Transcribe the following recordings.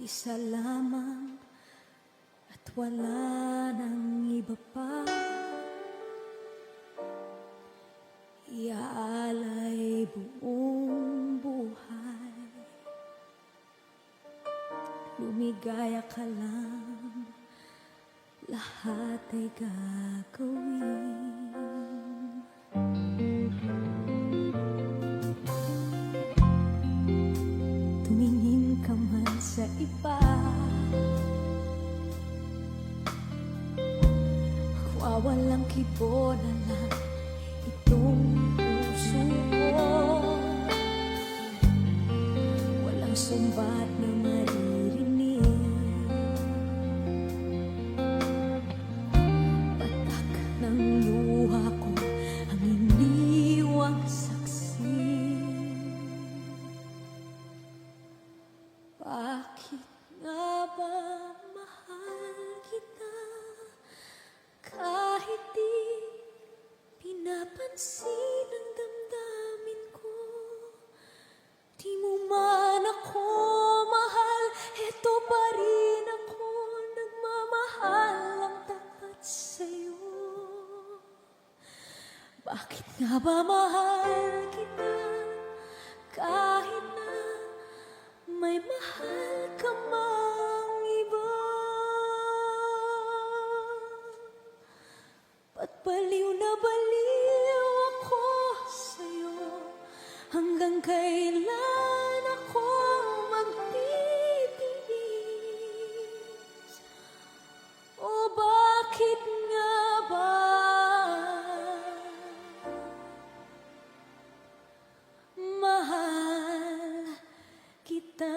Isa lamang at wala nang iba pa. Iaalay buong buhay. Lumigaya ka lang, lahat ay gagawin. Tumingin ka man sa iba, wawalang kibo na lang itong puso ko. Walang sumbat na maririnig, patak ng luha ko ang iniwang saksi. Bakit nga ba mahal kita kahit di pinapansin ang damdamin ko? Di mo man ako mahal, eto pa rin ako nagmamahal ang tapat sa'yo. Bakit nga ba mahal kita kahit na may mahal ka mang iba? Ba't baliw na baliw ako sa'yo? Hanggang kailan ako magtitiis? O bakit nga ba mahal kita?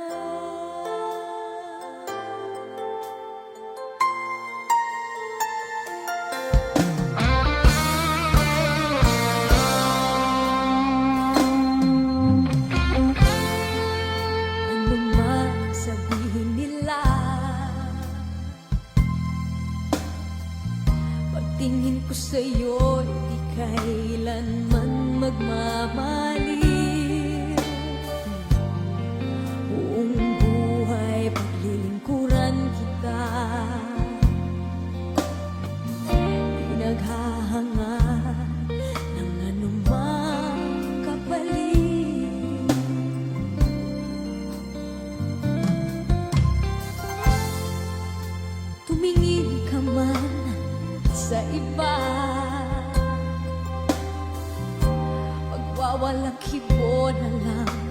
Ano man sabihin nila, pagtingin ko sa'yo, di kailanman magmamaliw. Buong buhay paglilingkuran kita, di naghahangad ng anumang kapalit. Tumingin ka man sa iba, magwawalang kibo na lang